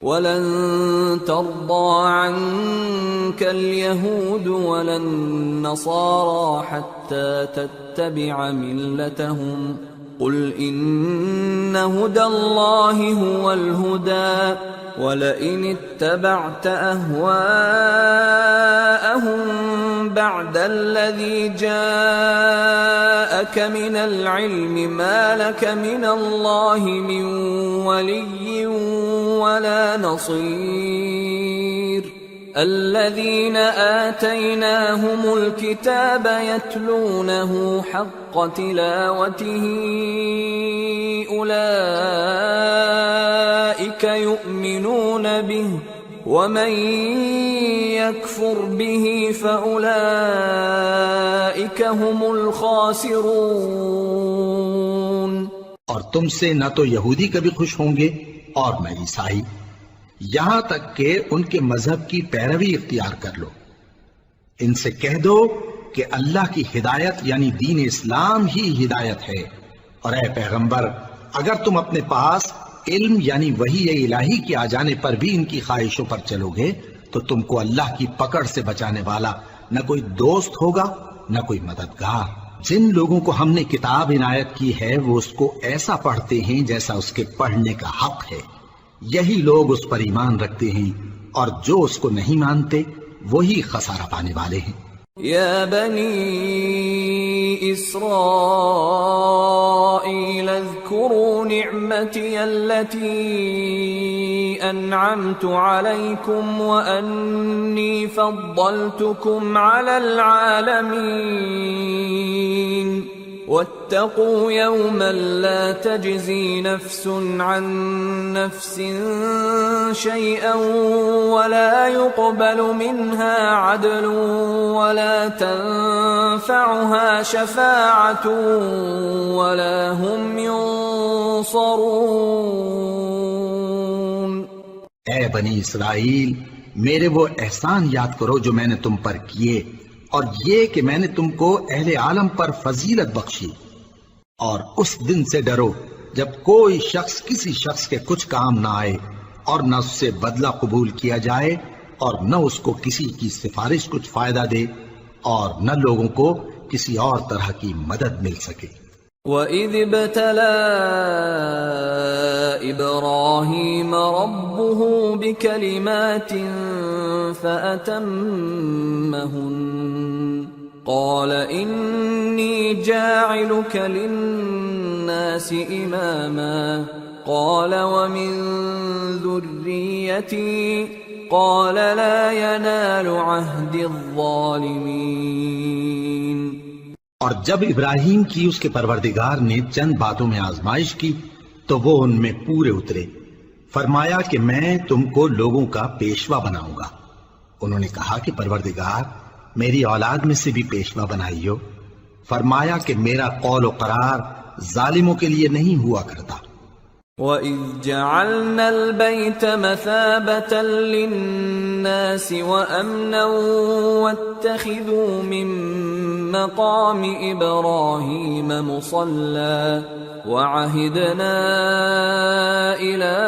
وَلَن تَرْضَىٰ عَنكَ الْيَهُودُ وَلَا النَّصَارَىٰ حَتَّىٰ تَتَّبِعَ مِلَّتَهُمْ قُلْ إِنَّ هُدَى اللَّهِ هُوَ الْهُدَىٰ وَلَئِنِ اتَّبَعْتَ أَهْوَاءَهُم بَعْدَ الَّذِي جَاءَكَ مِنَ الْعِلْمِ مَا لَكَ مِنَ اللَّهِ مِن وَلِيٍّ وَلَا نَصِيرٍ الَّذِينَ آتَيْنَاهُمُ الْكِتَابَ يَتْلُونَهُ حَقَّ تِلَاوَتِهِ أُولَئِكَ يُؤْمِنُونَ بِهِ وَمَن يَكْفُرْ بِهِ فَأُولَئِكَ هُمُ الْخَاسِرُونَ۔ اور تم سے نہ تو یہودی کبھی خوش ہوں گے اور نہ عیسائی، یہاں تک کہ ان کے مذہب کی پیروی اختیار کر لو۔ ان سے کہہ دو کہ اللہ کی ہدایت یعنی دین اسلام ہی ہدایت ہے، اور اے پیغمبر اگر تم اپنے پاس علم یعنی وحی الہی کے آ جانے پر بھی ان کی خواہشوں پر چلو گے تو تم کو اللہ کی پکڑ سے بچانے والا نہ کوئی دوست ہوگا نہ کوئی مددگار۔ جن لوگوں کو ہم نے کتاب عنایت کی ہے وہ اس کو ایسا پڑھتے ہیں جیسا اس کے پڑھنے کا حق ہے، یہی لوگ اس پر ایمان رکھتے ہیں، اور جو اس کو نہیں مانتے وہی خسارہ پانے والے ہیں۔ یا بنی اسرائیل اذکروا نعمتی التي انعمت علیکم وانی فضلتکم علی العالمین واتقوا يوما لا تجزي نفس عن نفس شيئا ولا يقبل منها عدل ولا تنفعها شفاعة ولا هم ينصرون۔ اے بنی اسرائیل، میرے وہ احسان یاد کرو جو میں نے تم پر کیے، اور یہ کہ میں نے تم کو اہل عالم پر فضیلت بخشی، اور اس دن سے ڈرو جب کوئی شخص کسی شخص کے کچھ کام نہ آئے، اور نہ اس سے بدلہ قبول کیا جائے، اور نہ اس کو کسی کی سفارش کچھ فائدہ دے، اور نہ لوگوں کو کسی اور طرح کی مدد مل سکے۔ وَإِذِ ابْتَلَىٰ إِبْرَاهِيمَ رَبُّهُ بِكَلِمَاتٍ فَأَتَمَّهُنَّ قَالَ إِنِّي جَاعِلُكَ لِلنَّاسِ إِمَامًا قَالَ وَمِن ذُرِّيَّتِي قَالَ لَا يَنَالُ عَهْدِ الظَّالِمِينَ۔ اور جب ابراہیم کی اس کے پروردگار نے چند باتوں میں آزمائش کی تو وہ ان میں پورے اترے۔ فرمایا کہ میں تم کو لوگوں کا پیشوا بناؤں گا۔ انہوں نے کہا کہ پروردگار میری اولاد میں سے بھی پیشوا بنائیو۔ فرمایا کہ میرا قول و قرار ظالموں کے لیے نہیں ہوا کرتا۔ وَإِذْ جَعَلْنَا الْبَيْتَ مَثَابَةً لِلنَّاسِ وَأَمْنًا وَاتَّخِذُوا مِن مَّقَامِ إِبْرَاهِيمَ مُصَلًّى وَعَهِدْنَا إِلَىٰ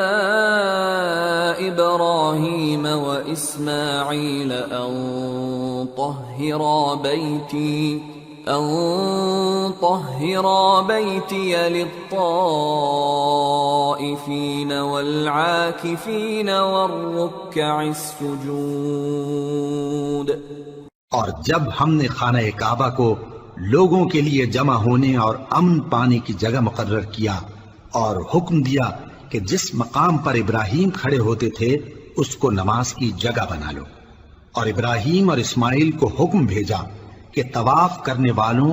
إِبْرَاهِيمَ وَإِسْمَاعِيلَ أَن طَهِّرَا بَيْتِيَ لِلطَّائِفِينَ وَالْعَاكِفِينَ وَالرُّكَّعِ السُّجُودِ۔ اور جب ہم نے خانہ کعبہ کو لوگوں کے لیے جمع ہونے اور امن پانے کی جگہ مقرر کیا، اور حکم دیا کہ جس مقام پر ابراہیم کھڑے ہوتے تھے اس کو نماز کی جگہ بنا لو، اور ابراہیم اور اسماعیل کو حکم بھیجا کہ طواف کرنے والوں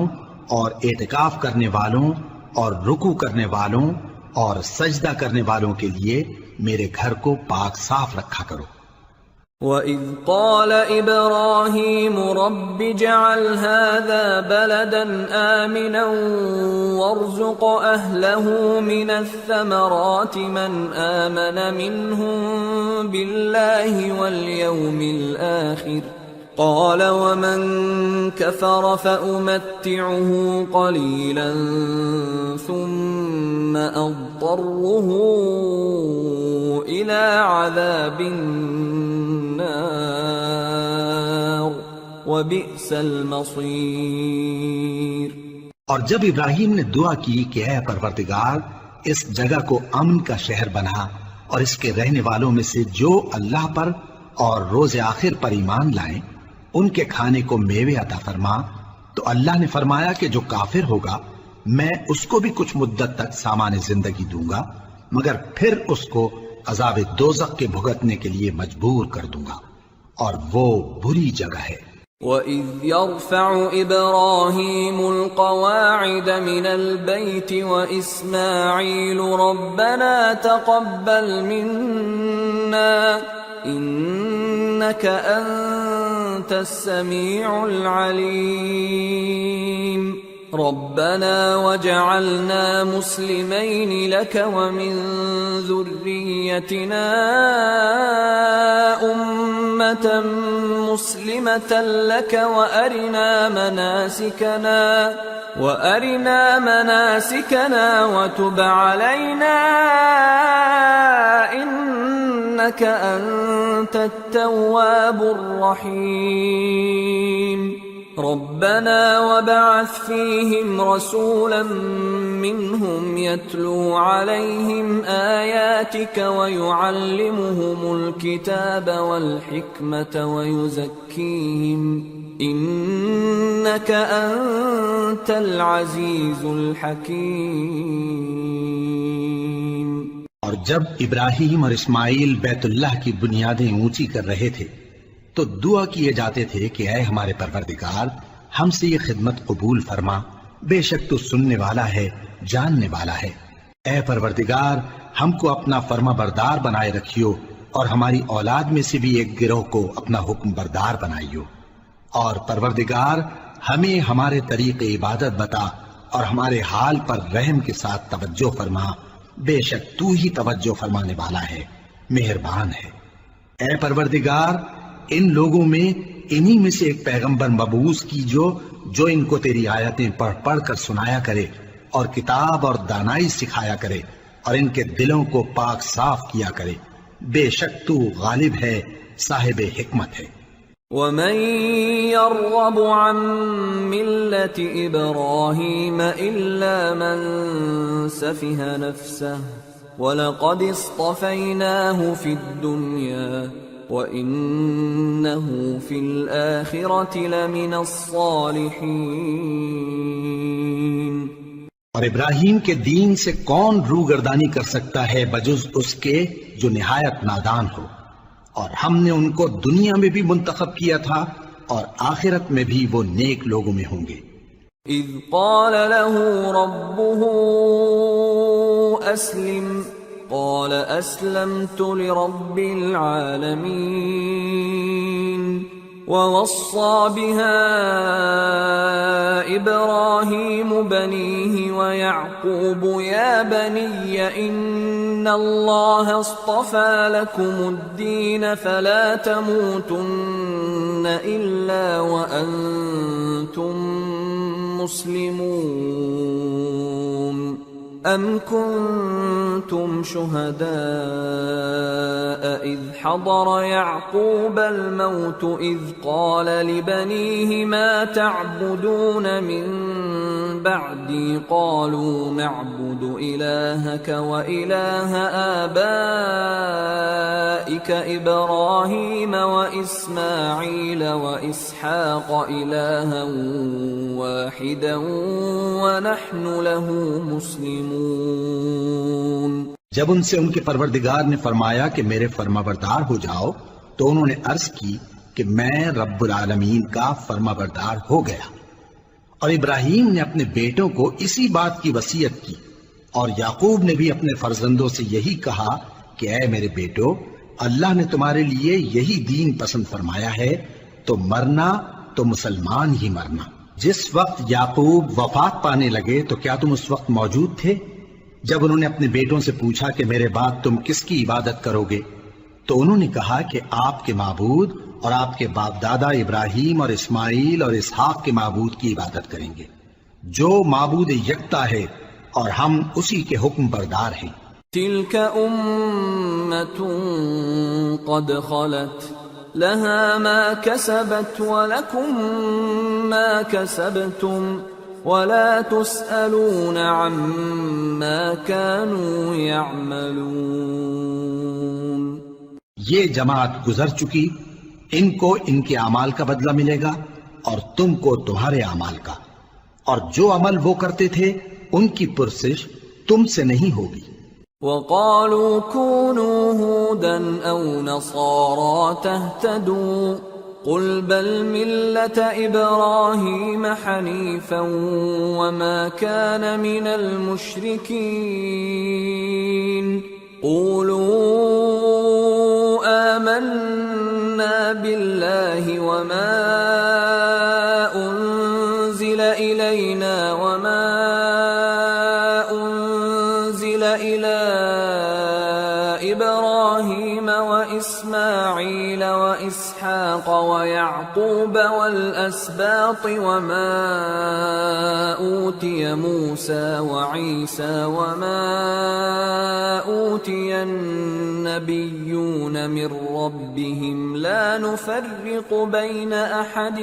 اور اعتکاف کرنے والوں اور رکوع کرنے والوں اور سجدہ کرنے والوں کے لیے میرے گھر کو پاک صاف رکھا کرو۔ وَإِذْ قَالَ إِبْرَاهِيمُ رَبِّ اجْعَلْ هَٰذَا بَلَدًا آمِنًا وَارْزُقْ أَهْلَهُ مِنَ الثَّمَرَاتِ مَنْ آمَنَ مِنْهُم بِاللَّهِ وَالْيَوْمِ الْآخِرِ قال ومن كفر فأمتعه قليلا ثم أضطره إلى عذاب النار وبئس المصير۔ اور جب ابراہیم نے دعا کی کہ اے پروردگار اس جگہ کو امن کا شہر بنا اور اس کے رہنے والوں میں سے جو اللہ پر اور روز آخر پر ایمان لائیں ان کے کھانے کو میوے عطا فرما، تو اللہ نے فرمایا کہ جو کافر ہوگا میں اس کو بھی کچھ مدت تک سامان زندگی دوں گا، مگر پھر اس کو عذاب دوزخ کے بھگتنے کے لیے مجبور کر دوں گا، اور وہ بری جگہ ہے۔ وَإِذْ يَرْفَعُ إِبْرَاهِيمُ الْقَوَاعِدَ مِنَ الْبَيْتِ وَإِسْمَاعِيلُ رَبَّنَا تَقَبَّلْ مِنَّا إِنَّكَ أَنْتَ السَّمِيعُ الْعَلِيمُ رَبَّنَا وَاجْعَلْنَا مُسْلِمَيْنِ لَكَ وَمِنْ ذُرِّيَّتِنَا أُمَّةً مُسْلِمَةً لَكَ وَأَرِنَا مَنَاسِكَنَا وَتُبْ عَلَيْنَا إِنَّكَ أَنْتَ التَّوَّابُ الرَّحِيمُ رَبَّنَا وَابْعَثْ فِيهِمْ رَسُولًا مِّنْهُمْ يَتْلُو عَلَيْهِمْ آيَاتِكَ وَيُعَلِّمُهُمُ الْكِتَابَ وَالْحِكْمَةَ وَيُزَكِّيهِمْ إِنَّكَ أَنْتَ الْعَزِيزُ الْحَكِيمُ۔ اور جب ابراہیم اور اسماعیل بیت اللہ کی بنیادیں اونچی کر رہے تھے تو دعا کیے جاتے تھے کہ اے ہمارے پروردگار ہم سے یہ خدمت قبول فرما، بے شک تو سننے والا ہے، جاننے والا ہے۔ اے پروردگار ہم کو اپنا فرما بردار بنائے رکھیو، اور ہماری اولاد میں سے بھی ایک گروہ کو اپنا حکم بردار بنائیو، اور پروردگار ہمیں ہمارے طریق عبادت بتا اور ہمارے حال پر رحم کے ساتھ توجہ فرما، بے شک تو ہی توجہ فرمانے والا ہے، مہربان ہے۔ اے پروردگار ان لوگوں میں انہی میں سے ایک پیغمبر مبعوث کی جو ان کو تیری آیتیں پڑھ پڑھ کر سنایا کرے اور کتاب اور دانائی سکھایا کرے اور ان کے دلوں کو پاک صاف کیا کرے، بے شک تو غالب ہے، صاحب حکمت ہے۔ وَمَن يَرْغَبُ عَن مِّلَّةِ إِبْرَاهِيمَ إِلَّا مَن سَفِهَ نَفْسَهُ وَلَقَدِ اصْطَفَيْنَاهُ فِي الدُّنْيَا وَإِنَّهُ فِي الْآخِرَةِ لَمِنَ الصَّالِحِينَ۔ اور ابراہیم کے دین سے کون روگردانی کر سکتا ہے بجز اس کے جو نہایت نادان ہو، اور ہم نے ان کو دنیا میں بھی منتخب کیا تھا اور آخرت میں بھی وہ نیک لوگوں میں ہوں گے۔ اذ قال له ربه اسلم قال اسلمت لرب العالمين ووصى بها ابراهيم بنيه ويعقوب يا بني ان الله اصطفى لكم الدين فلا تموتن الا وانتم مسلمون ام كنتم شهداء اذ حضر يعقوب الموت اذ قال لبنيه ما تعبدون من بعدي قالوا نعبد الهك واله آبائك ابراهيم واسماعيل واسحاق الها واحدا ونحن له مسلمون۔ جب ان سے ان کے پروردگار نے فرمایا کہ میرے فرمانبردار ہو جاؤ تو انہوں نے عرض کی کہ میں رب العالمین کا فرمانبردار ہو گیا، اور ابراہیم نے اپنے بیٹوں کو اسی بات کی وصیت کی، اور یعقوب نے بھی اپنے فرزندوں سے یہی کہا کہ اے میرے بیٹو، اللہ نے تمہارے لیے یہی دین پسند فرمایا ہے، تو مرنا تو مسلمان ہی مرنا۔ جس وقت یعقوب وفات پانے لگے تو کیا تم اس وقت موجود تھے جب انہوں نے اپنے بیٹوں سے پوچھا کہ میرے بعد تم کس کی عبادت کرو گے؟ تو انہوں نے کہا کہ آپ کے معبود اور آپ کے باپ دادا ابراہیم اور اسماعیل اور اسحاق کے معبود کی عبادت کریں گے جو معبود یکتا ہے اور ہم اسی کے حکم بردار ہیں۔ تلك أمة قد خلت لها ما كسبت ولكم ما كسبتم ولا تسألون عما كانوا يعملون۔ یہ جماعت گزر چکی، ان کو ان کے اعمال کا بدلہ ملے گا اور تم کو تمہارے اعمال کا، اور جو عمل وہ کرتے تھے ان کی پرسش تم سے نہیں ہوگی۔ وقالوا كونوا هودا أو نصارى تهتدوا قل بل ملة إبراهيم حنيفا وما كان من المشركين قولوا آمنا بالله وما أنزل إلينا وما أنزل إلى إبراهيم وإسماعيل وإسحاق ويعقوب والأسباط وما أوتي موسى وعيسى وما أوتي النبيون من ربهم لا نفرق بين أحد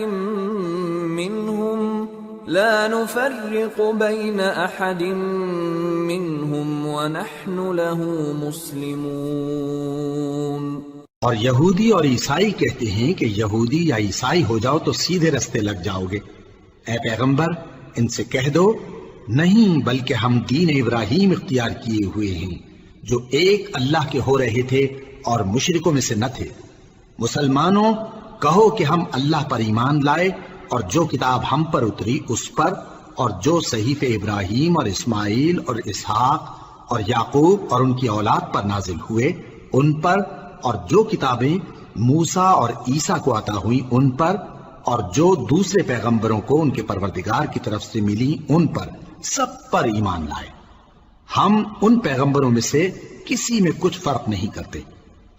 منهم ونحن له مسلمون۔ اور یہودی اور عیسائی کہتے ہیں کہ یہودی یا عیسائی ہو جاؤ تو سیدھے رستے لگ جاؤ گے۔ اے پیغمبر ان سے کہہ دو نہیں، بلکہ ہم دین ابراہیم اختیار کیے ہوئے ہیں جو ایک اللہ کے ہو رہے تھے اور مشرکوں میں سے نہ تھے۔ مسلمانوں کہو کہ ہم اللہ پر ایمان لائے اور جو کتاب ہم پر اتری اس پر، اور جو صحیفے ابراہیم اور اسماعیل اور اسحاق اور یعقوب اور ان کی اولاد پر نازل ہوئے ان پر، اور جو کتابیں موسیٰ اور عیسیٰ کو عطا ہوئیں ان پر، اور جو دوسرے پیغمبروں کو ان کے پروردگار کی طرف سے ملی ان پر، سب پر ایمان لائے۔ ہم ان پیغمبروں میں سے کسی میں کچھ فرق نہیں کرتے،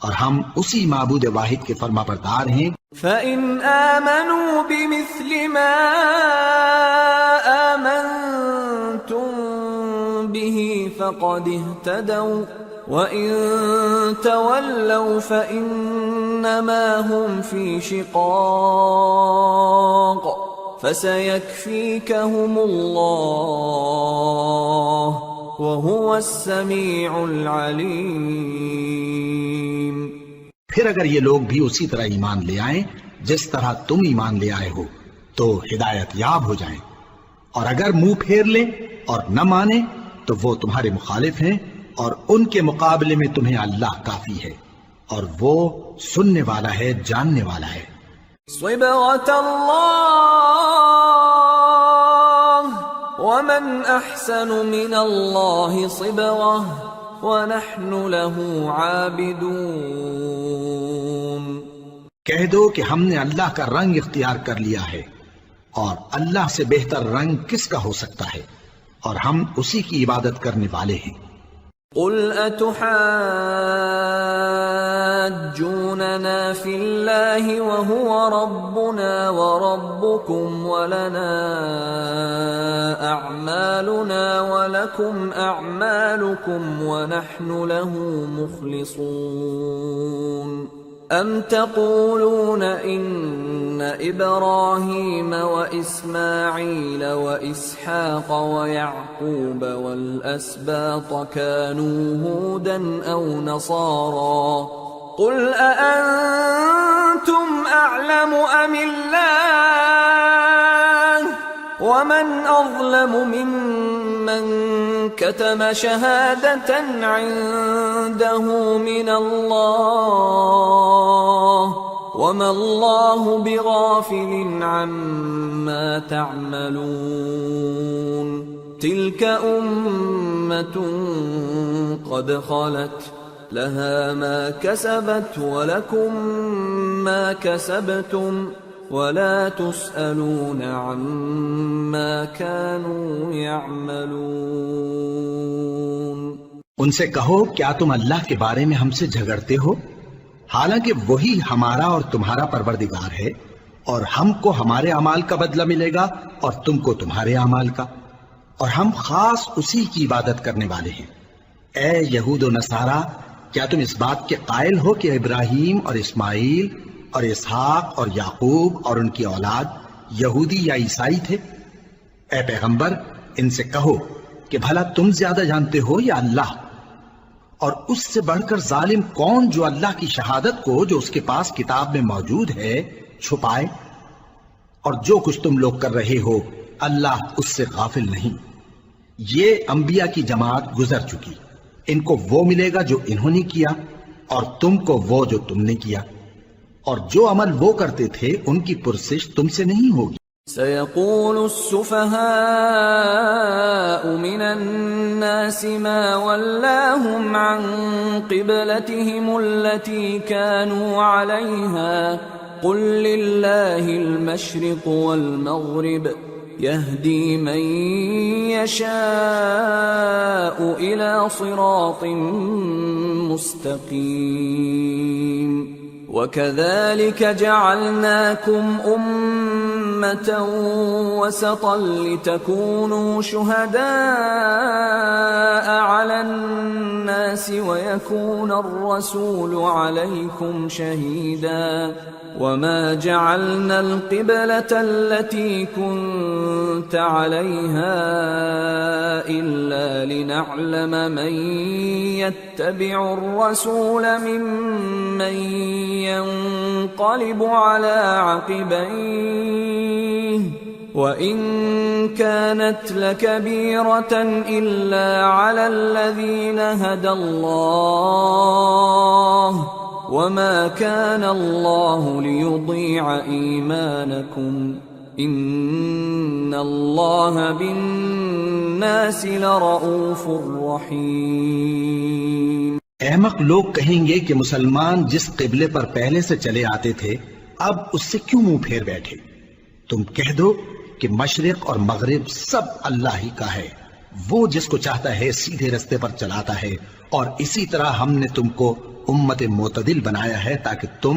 اور ہم اسی معبود واحد کے فرما بردار ہیں۔ فَإِنْ آمَنُوا بِمِثْلِ مَا آمَنْتُمْ بِهِ فَقَدِ اهْتَدَوْا وَإِنْ تَوَلَّوْا فَإِنَّمَا هُمْ فِي شِقَاقٍ فَسَيَكْفِيكَهُمُ اللَّهُ وَهُوَ السَّمِيعُ الْعَلِيمُ۔ پھر اگر یہ لوگ بھی اسی طرح ایمان لے آئیں جس طرح تم ایمان لے آئے ہو تو ہدایت یاب ہو جائیں، اور اگر منہ پھیر لیں اور نہ مانیں تو وہ تمہارے مخالف ہیں، اور ان کے مقابلے میں تمہیں اللہ کافی ہے، اور وہ سننے والا ہے، جاننے والا ہے۔ صبغة الله ومن أحسن من الله صبغة وَنَحْنُ لَهُ عَابِدُونَ۔ کہہ دو کہ ہم نے اللہ کا رنگ اختیار کر لیا ہے، اور اللہ سے بہتر رنگ کس کا ہو سکتا ہے، اور ہم اسی کی عبادت کرنے والے ہیں۔ قُلْ أَتُحَاجُّونَنَا فِي اللَّهِ وَهُوَ رَبُّنَا وَرَبُّكُمْ وَلَنَا أَعْمَالُنَا وَلَكُمْ أَعْمَالُكُمْ وَنَحْنُ لَهُ مُخْلِصُونَ۔ أَمْ تَقُولُونَ إِنَّ إِبْرَاهِيمَ وَإِسْمَاعِيلَ وَإِسْحَاقَ وَيَعْقُوبَ وَالْأَسْبَاطَ كَانُوا هُودًا أَوْ نَصَارَى قُلْ أَأَنْتُمْ أَعْلَمُ أَمِ اللَّهُ وَمَنْ أَظْلَمُ مِمَّنْ كَتَمَ شَهَادَةً عِنْدَهُ مِنَ اللَّهِ وَمَا اللَّهُ بِغَافِلٍ عَمَّا تَعْمَلُونَ تِلْكَ أُمَّةٌ قَدْ خَلَتْ لَهَا مَا كَسَبَتْ وَلَكُمْ مَا كَسَبْتُمْ وَلَا تُسْأَلُونَ عَمَّا كَانُوا يَعْمَلُونَ۔ ان سے کہو کیا تم اللہ کے بارے میں ہم سے جھگڑتے ہو؟ حالانکہ وہی ہمارا اور تمہارا پروردگار ہے، اور ہم کو ہمارے اعمال کا بدلہ ملے گا اور تم کو تمہارے اعمال کا، اور ہم خاص اسی کی عبادت کرنے والے ہیں۔ اے یہود و نصارہ، کیا تم اس بات کے قائل ہو کہ ابراہیم اور اسماعیل اور اسحاق اور یعقوب اور ان کی اولاد یہودی یا عیسائی تھے؟ اے پیغمبر، ان سے کہو کہ بھلا تم زیادہ جانتے ہو یا اللہ؟ اور اس سے بڑھ کر ظالم کون جو اللہ کی شہادت کو جو اس کے پاس کتاب میں موجود ہے چھپائے؟ اور جو کچھ تم لوگ کر رہے ہو اللہ اس سے غافل نہیں۔ یہ انبیاء کی جماعت گزر چکی، ان کو وہ ملے گا جو انہوں نے کیا، اور تم کو وہ جو تم نے کیا، اور جو عمل وہ کرتے تھے ان کی پرسش تم سے نہیں ہوگی۔ سيقول السفهاء من الناس ما ولاهم عن قبلتهم التي كانوا عليها قل لله المشرق والمغرب يهدي من يشاء إلى صراط مستقيم وَكَذَلِكَ جَعَلْنَاكُمْ أُمَّةً وَسَطًا لِتَكُونُوا شُهَدَاءَ عَلَى النَّاسِ وَيَكُونَ الرَّسُولُ عَلَيْكُمْ شَهِيدًا وَمَا جَعَلْنَا الْقِبْلَةَ الَّتِي كُنْتَ عَلَيْهَا إِلَّا لِنَعْلَمَ مَنْ يَتَّبِعُ الرَّسُولَ مِمَّنْ ينقلب على عقبيه وإن كانت لكبيرة إلا على الذين هدى الله وما كان الله ليضيع إيمانكم إن الله بالناس لرؤوف رحيم۔ احمق لوگ کہیں گے کہ مسلمان جس قبلے پر پہلے سے چلے آتے تھے اب اس سے کیوں منہ پھیر بیٹھے؟ تم کہہ دو کہ مشرق اور مغرب سب اللہ ہی کا ہے، وہ جس کو چاہتا ہے سیدھے رستے پر چلاتا ہے، اور اسی طرح ہم نے تم کو امت معتدل بنایا ہے تاکہ تم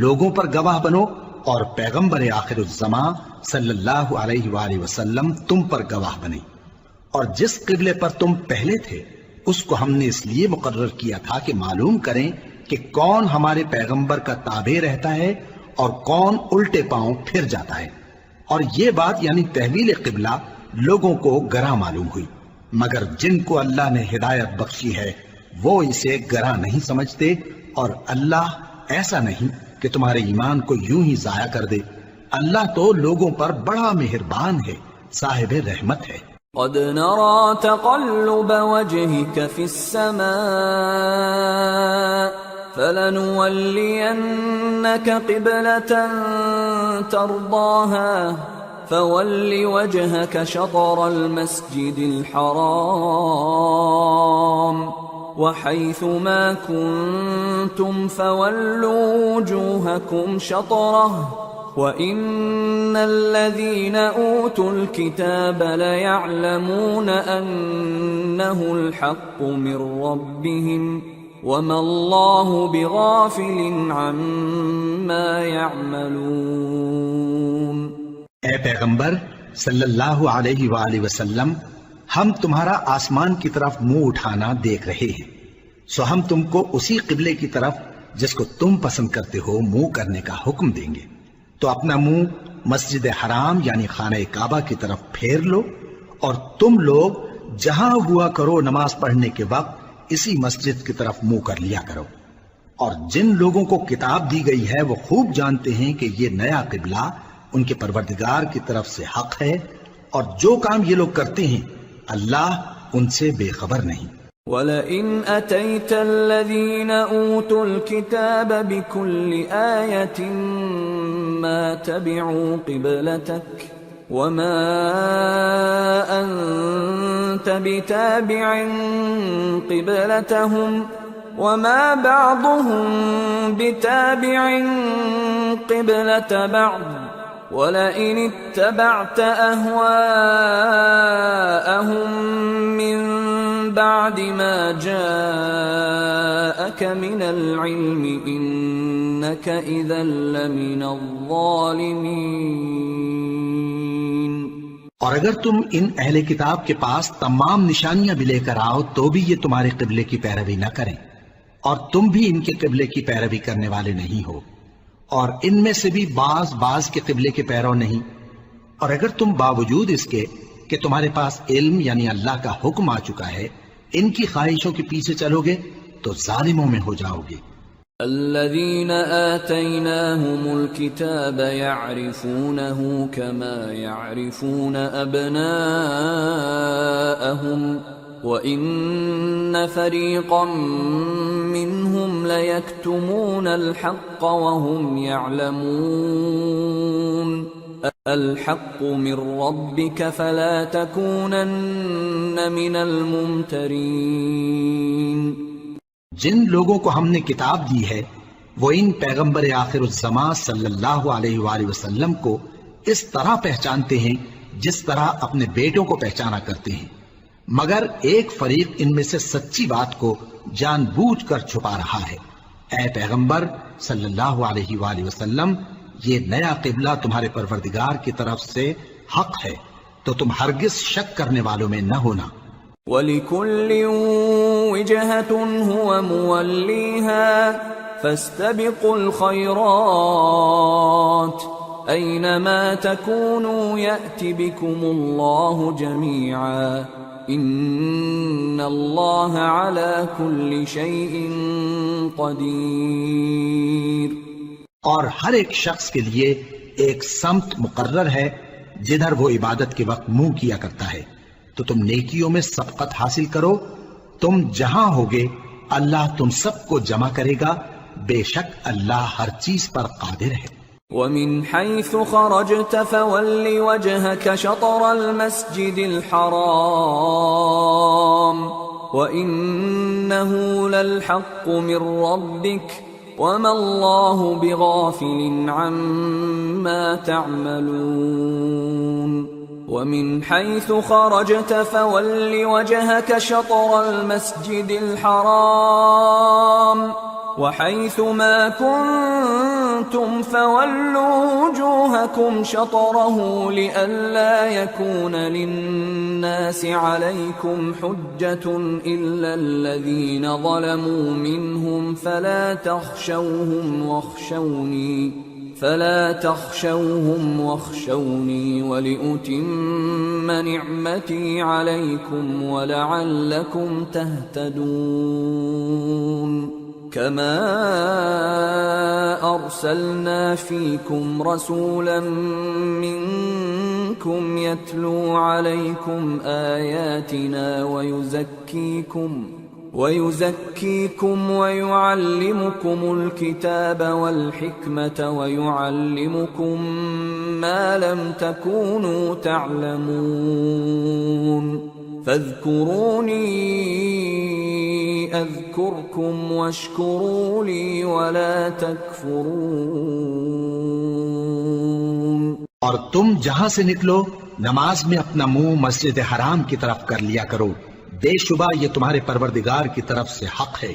لوگوں پر گواہ بنو، اور پیغمبر آخر الزمان صلی اللہ علیہ وآلہ وسلم تم پر گواہ بنے۔ اور جس قبلے پر تم پہلے تھے اس کو ہم نے اس لیے مقرر کیا تھا کہ معلوم کریں کہ کون ہمارے پیغمبر کا تابع رہتا ہے اور کون الٹے پاؤں پھر جاتا ہے۔ اور یہ بات یعنی تحویل قبلہ لوگوں کو گراں معلوم ہوئی، مگر جن کو اللہ نے ہدایت بخشی ہے وہ اسے گراں نہیں سمجھتے، اور اللہ ایسا نہیں کہ تمہارے ایمان کو یوں ہی ضائع کر دے۔ اللہ تو لوگوں پر بڑا مہربان ہے، صاحب رحمت ہے۔ قد نرى تقلب وجهك في السماء فلنولينك قبلة ترضاها فول وجهك شطر المسجد الحرام وحيث ما كنتم فولوا وجوهكم شطره وَإِنَّ الَّذِينَ أُوتُوا الْكِتَابَ لَيَعْلَمُونَ أَنَّهُ الْحَقُّ مِنْ رَبِّهِمْ وَمَا اللَّهُ بِغَافِلٍ عَمَّا يَعْمَلُونَ۔ اے پیغمبر صلی اللہ علیہ وآلہ وسلم، ہم تمہارا آسمان کی طرف منہ اٹھانا دیکھ رہے ہیں، سو ہم تم کو اسی قبلے کی طرف جس کو تم پسند کرتے ہو منہ کرنے کا حکم دیں گے، تو اپنا منہ مسجد حرام یعنی خانہ کعبہ کی طرف پھیر لو، اور تم لوگ جہاں ہوا کرو نماز پڑھنے کے وقت اسی مسجد کی طرف منہ کر لیا کرو۔ اور جن لوگوں کو کتاب دی گئی ہے وہ خوب جانتے ہیں کہ یہ نیا قبلہ ان کے پروردگار کی طرف سے حق ہے، اور جو کام یہ لوگ کرتے ہیں اللہ ان سے بے خبر نہیں۔ وَلَئِنْ أَتَيْتَ الَّذِينَ أُوتُوا الْكِتَابَ بِكُلِّ آيَةٍ مَا تَبِعُوا قِبْلَتَكَ وَمَا أَنْتَ بِتَابِعٍ قِبْلَتَهُمْ وَمَا بَعْضُهُمْ بِتَابِعٍ قِبْلَةَ بَعْضٍ وَلَئِنِ اتَّبَعْتَ أَهْوَاءَهُمْ مِنْ بعد ما جاءك من العلم إنك إذا لمن الظالمين۔ اور اگر تم ان اہل کتاب کے پاس تمام نشانیاں بھی لے کر آؤ تو بھی یہ تمہارے قبلے کی پیروی نہ کریں، اور تم بھی ان کے قبلے کی پیروی کرنے والے نہیں ہو، اور ان میں سے بھی بعض کے قبلے کے پیرو نہیں۔ اور اگر تم باوجود اس کے کہ تمہارے پاس علم یعنی اللہ کا حکم آ چکا ہے ان کی خواہشوں کے پیچھے چلو گے تو ظالموں میں ہو جاؤ گے۔ الذين آتيناهم الكتاب يعرفونه كما يعرفون أبناءهم وإن فريقا منهم ليكتمون الحق وهم يعلمون الحق من ربك فلا تكونن من الممترين۔ جن لوگوں کو ہم نے کتاب دی ہے وہ ان پیغمبر آخر الزمان صلی اللہ علیہ وآلہ وسلم کو اس طرح پہچانتے ہیں جس طرح اپنے بیٹوں کو پہچانا کرتے ہیں، مگر ایک فریق ان میں سے سچی بات کو جان بوجھ کر چھپا رہا ہے۔ اے پیغمبر صلی اللہ علیہ وآلہ وسلم، یہ نیا قبلہ تمہارے پروردگار کی طرف سے حق ہے، تو تم ہرگز شک کرنے والوں میں نہ ہونا۔ وَلِكُلٍّ وِجْهَةٌ هُوَ مُوَلِّيهَا فَاسْتَبِقُوا الْخَيْرَاتِ أَيْنَمَا تَكُونُوا يَأْتِ بِكُمُ اللَّهُ جَمِيعًا إِنَّ اللَّهَ عَلَى كُلِّ شَيْءٍ قَدِيرٌ۔ اور ہر ایک شخص کے لیے ایک سمت مقرر ہے جدھر وہ عبادت کے وقت منہ کیا کرتا ہے، تو تم نیکیوں میں سبقت حاصل کرو، تم جہاں ہوگے اللہ تم سب کو جمع کرے گا، بے شک اللہ ہر چیز پر قادر ہے۔ وَمِنْ حَيْثُ خَرَجْتَ فَوَلِّ وَجْهَكَ شَطْرَ الْمَسْجِدِ الْحَرَامِ وَإِنَّهُ لَلْحَقُّ مِنْ رَبِّكَ وَمَا اللَّهُ بِغَافِلٍ عَمَّا تَعْمَلُونَ۔ وَمِنْ حَيْثُ خَرَجْتَ فَوَلِّ وَجْهَكَ شَطْرَ الْمَسْجِدِ الْحَرَامِ وَحَيْثُ مَا كُنْتُمْ فَوَلُّوا وُجُوهَكُمْ شَطْرَهُ لِئَلَّا يَكُونَ لِلنَّاسِ عَلَيْكُمْ حُجَّةٌ إِلَّا الَّذِينَ ظَلَمُوا مِنْهُمْ فَلَا تَخْشَوْهُمْ وَاخْشَوْنِي وَلِأُتِمَّ نِعْمَتِي عَلَيْكُمْ وَلَعَلَّكُمْ تَهْتَدُونَ۔ كَمَا أَرْسَلْنَا فِيكُمْ رَسُولًا مِّنكُمْ يَتْلُو عَلَيْكُمْ آيَاتِنَا وَيُزَكِّيكُمْ وَيُعَلِّمُكُمُ الْكِتَابَ وَالْحِكْمَةَ وَيُعَلِّمُكُمْ مَا لَمْ تَكُونُوا تَعْلَمُونَ فَاذْكُرُونِي أَذْكُرْكُمْ وَاشْكُرُوا لِي وَلَا تَكْفُرُونَ۔ اور تم جہاں سے نکلو نماز میں اپنا منہ مسجد حرام کی طرف کر لیا کرو، بے شبہ یہ تمہارے پروردگار کی طرف سے حق ہے،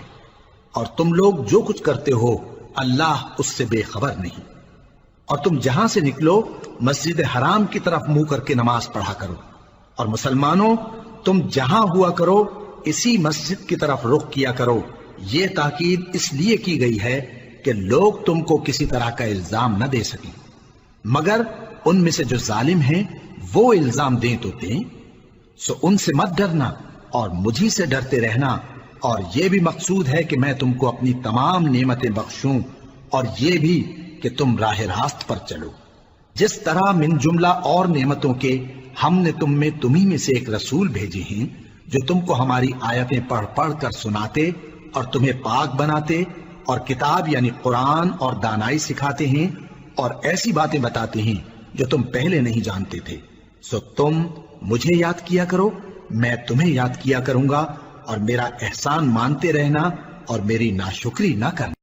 اور تم لوگ جو کچھ کرتے ہو اللہ اس سے بے خبر نہیں۔ اور تم جہاں سے نکلو مسجد حرام کی طرف منہ کر کے نماز پڑھا کرو، اور مسلمانوں تم جہاں ہوا کرو اسی مسجد کی طرف رخ کیا کرو۔ یہ تاکید اس لیے کی گئی ہے کہ لوگ تم کو کسی طرح کا الزام نہ دے سکیں، مگر ان میں سے جو ظالم ہیں وہ الزام دیں تو دیں، سو ان سے مت ڈرنا اور مجھی سے ڈرتے رہنا، اور یہ بھی مقصود ہے کہ میں تم کو اپنی تمام نعمتیں بخشوں، اور یہ بھی کہ تم راہ راست پر چلو۔ جس طرح من جملہ اور نعمتوں کے ہم نے تمہیں میں سے ایک رسول بھیجے ہیں جو تم کو ہماری آیتیں پڑھ پڑھ کر سناتے اور تمہیں پاک بناتے، اور کتاب یعنی قرآن اور دانائی سکھاتے ہیں، اور ایسی باتیں بتاتے ہیں جو تم پہلے نہیں جانتے تھے۔ سو تم مجھے یاد کیا کرو، میں تمہیں یاد کیا کروں گا، اور میرا احسان مانتے رہنا اور میری ناشکری نہ کرنا۔